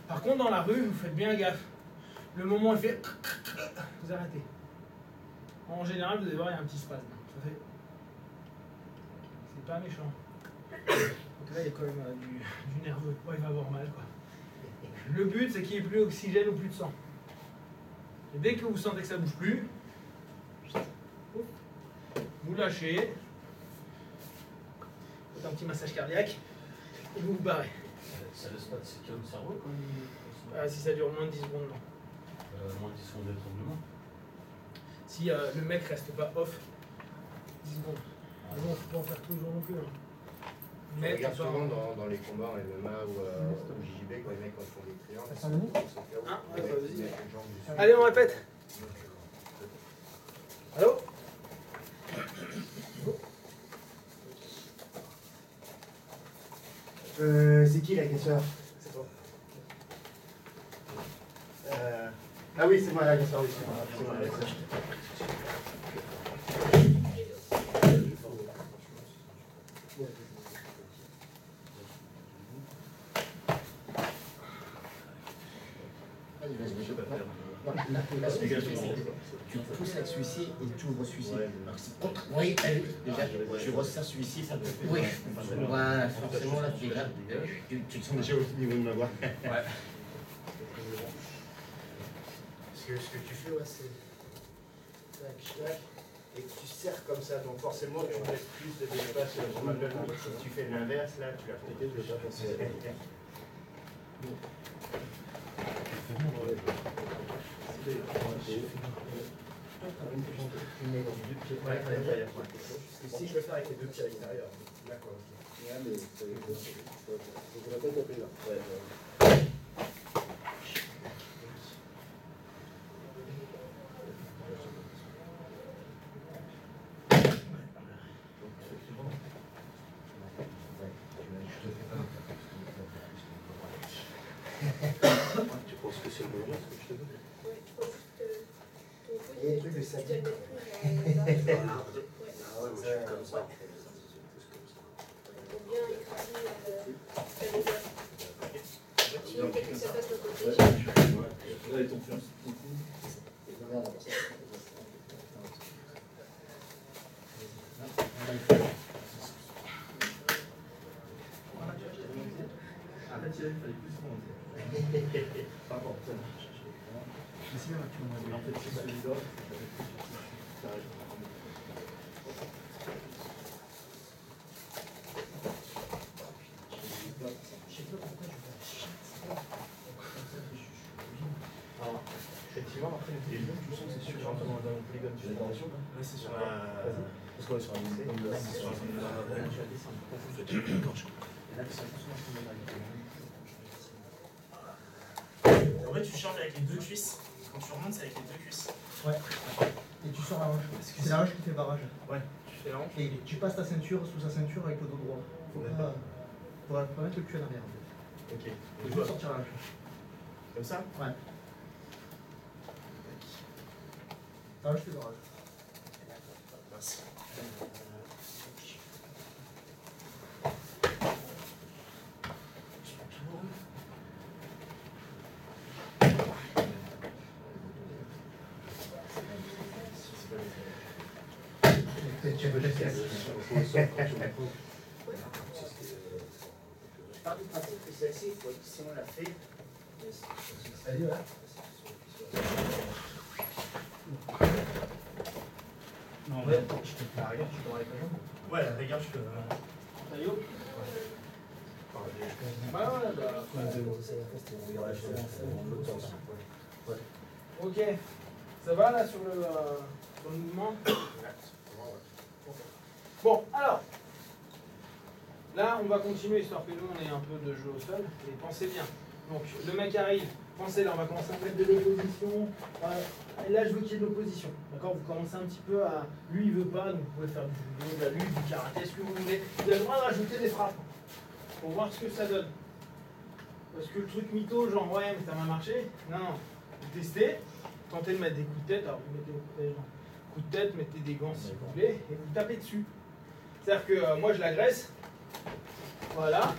Par contre, dans la rue, vous faites bien gaffe. Le moment où il fait, vous arrêtez. En général, vous allez voir, il y a un petit spasme. Ça fait. C'est pas méchant. Donc là, il y a quand même du nerveux. Ouais, il va avoir mal, quoi. Le but, c'est qu'il n'y ait plus d'oxygène ou plus de sang. Et dès que vous sentez que ça ne bouge plus, vous lâchez. Vous faites un petit massage cardiaque et vous vous barrez. Ça laisse pas de séquelles au cerveau quand même. Si ça dure moins de 10 secondes, non. Moins de 10 secondes d'étranglement. Si le mec reste pas off, 10 secondes. Mais bon, faut pas en faire tous les jours non plus. Hein. Je regarde souvent dans les combats en MMA ou au JJB quand les mecs font des triangles. Ah, ouais, bah, vas-y. Allez, on répète. Allô? C'est qui l'agresseur? C'est toi. Ah oui, c'est moi l'agresseur, oui, c'est moi l'agresseur. là, tu pousses avec celui-ci et tu ouvres celui-ci. Alors que c'est contre. Oui, déjà, tu resserres celui-ci, ça peut. Oui, voilà, forcément, là, tu te sens déjà au niveau de ma voix. Ouais. Parce que ce que tu fais, ouais, c'est. Tac, tac. Et que tu serres comme ça, donc forcément tu laisses plus de espace sur ma gueule. Si tu fais l'inverse, là, tu l'as fait déjà pensé. Si je veux faire avec les deux pieds à l'intérieur. D'accord. Ouais, mais ça veut dire que je vais pas taper là. Tu penses que c'est le bon ce que je te donne? Ouais, je pense que ton coude, Il y a des trucs de tu ça. dois le mettre plus Ah vers ouais, là. moi je suis comme ça. Pour bien écraser le doigt. Sinon, peut-être que ça passe de côté. Là, ils t'ont fait un coup. Ah, là, il fallait plus monter. Par contre, C'est bien, tu m'envoies. en fait, c'est celui-là. Alors, effectivement, après, les lions, tu sens que c'est sur un peu dans le polygone. Tu fais attention. Ouais, c'est sur la. Parce qu'on est sur un lycée. sur un En fait, tu charges avec les deux cuisses. Quand tu remontes, c'est avec les deux cuisses. Ouais. Et tu sors la hanche. C'est la hanche qui fait barrage. Ouais, tu fais la hanche. Et tu passes ta ceinture sous sa ceinture avec le dos droit. Faut pas mettre le cul en arrière en fait. Ok. Faut juste sortir la hanche. Comme ça? Ouais. Ta hanche fait barrage. Merci. Tu veux le faire. Je pars du principe que celle-ci, si on l'a fait. Allez, ouais. Non, ouais, je te fais la rigueur, tu peux avec la jambe. Ouais, la rigueur, je peux. Taillot. Ok, ça va là sur le mouvement? Bon, alors, là on va continuer histoire que nous on ait un peu de jeu au sol, et pensez bien. Donc le mec arrive, pensez là, on va commencer à mettre de l'opposition, et là je veux qu'il y ait de l'opposition, d'accord? Vous commencez un petit peu à, lui il veut pas, donc vous pouvez faire du judo, de la lutte, du karaté, ce que vous voulez. Il a le droit de rajouter des frappes, pour voir ce que ça donne. Parce que le truc mytho, genre ouais mais ça m'a marché, non, vous testez, tentez de mettre des coups de tête, alors vous mettez vos coups de tête, coup de tête, mettez des gants si vous voulez, et vous tapez dessus. C'est-à-dire que moi je l'agresse, voilà,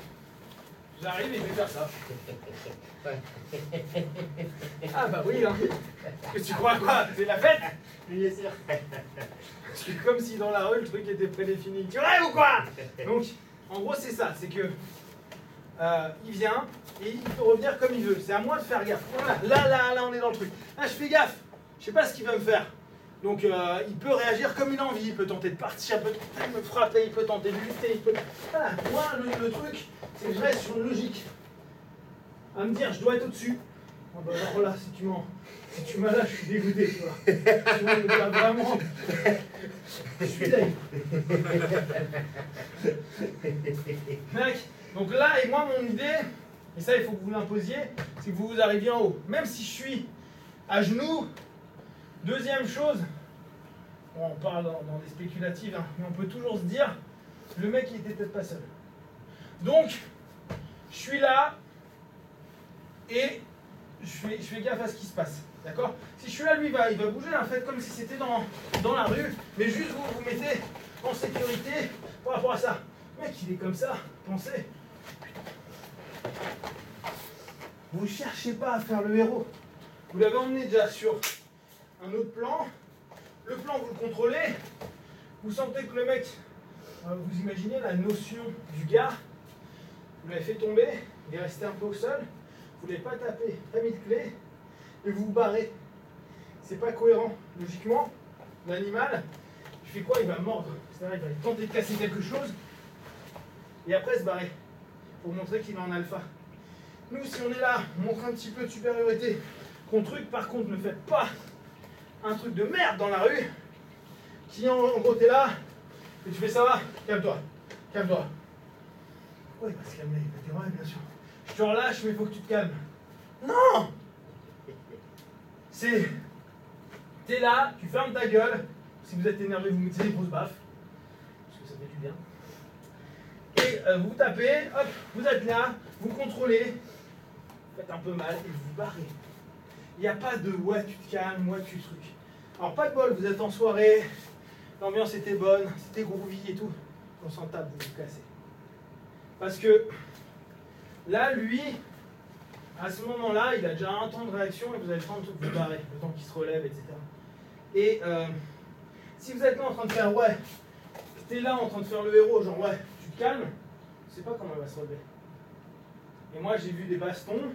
j'arrive et je vais faire ça. Ah bah oui, hein. Que tu crois quoi? C'est la fête? Bien sûr. C'est comme si dans la rue le truc était prédéfini. Tu rêves ou quoi? Donc, en gros c'est ça, c'est que il vient et il peut revenir comme il veut. C'est à moi de faire gaffe. Voilà, là on est dans le truc. Là je fais gaffe, je sais pas ce qu'il va me faire. Donc il peut réagir comme il a envie, il peut tenter de partir, il peut tenter de me frapper, il peut tenter de lutter, il peut... Voilà, moi le truc, c'est que je reste sur une logique. À me dire, je dois être au-dessus. Oh bah alors là, si tu m'as là, je suis dégoûté, tu vois. Tu vois, le gars, vraiment... Je suis dingue. Mec, donc là, et moi, mon idée, et ça, il faut que vous l'imposiez, c'est que vous arriviez en haut. Même si je suis à genoux, deuxième chose, bon, on parle dans des spéculatives, hein, mais on peut toujours se dire, le mec, il était peut-être pas seul. Donc, je suis là, et je fais gaffe à ce qui se passe. D'accord? Si je suis là, lui, il va bouger, en fait, comme si c'était dans la rue, mais juste vous mettez en sécurité par rapport à ça. Le mec, il est comme ça, pensez. Vous cherchez pas à faire le héros. Vous l'avez emmené déjà sur un autre plan. Le plan, vous le contrôlez. Vous sentez que le mec, vous imaginez la notion du gars. Vous l'avez fait tomber, il est resté un peu au sol. Vous ne l'avez pas tapé, pas mis de clé. Et vous vous barrez. C'est pas cohérent. Logiquement, l'animal, il fait quoi? Il va mordre. C'est-à-dire, il va tenter de casser quelque chose. Et après se barrer. Pour montrer qu'il est en alpha. Nous, si on est là, on montre un petit peu de supériorité contre truc. Par contre, ne faites pas un truc de merde dans la rue. Qui en gros, t'es là. Et tu fais ça va, calme-toi. Calme-toi. Pourquoi il va se calmer? Il va dire ouais, bien sûr. Je te relâche, mais il faut que tu te calmes. Non! C'est. T'es là, tu fermes ta gueule. Si vous êtes énervé, vous mettez des grosses baffes. Parce que ça fait du bien. Et vous tapez, hop, vous êtes là, vous contrôlez. Vous faites un peu mal et vous vous barrez. Il n'y a pas de ouais, tu te calmes, ouais, tu truc. Alors, pas de bol, vous êtes en soirée. L'ambiance était bonne, c'était groovy et tout. On s'en tape, vous vous cassez. Parce que là, lui, à ce moment-là, il a déjà un temps de réaction et vous avez le temps de vous barrer, le temps qu'il se relève, etc. Et si vous êtes là en train de faire ouais, t'es là en train de faire le héros, genre ouais, tu te calmes, tu sais pas comment il va se relever. Et moi, j'ai vu des bastons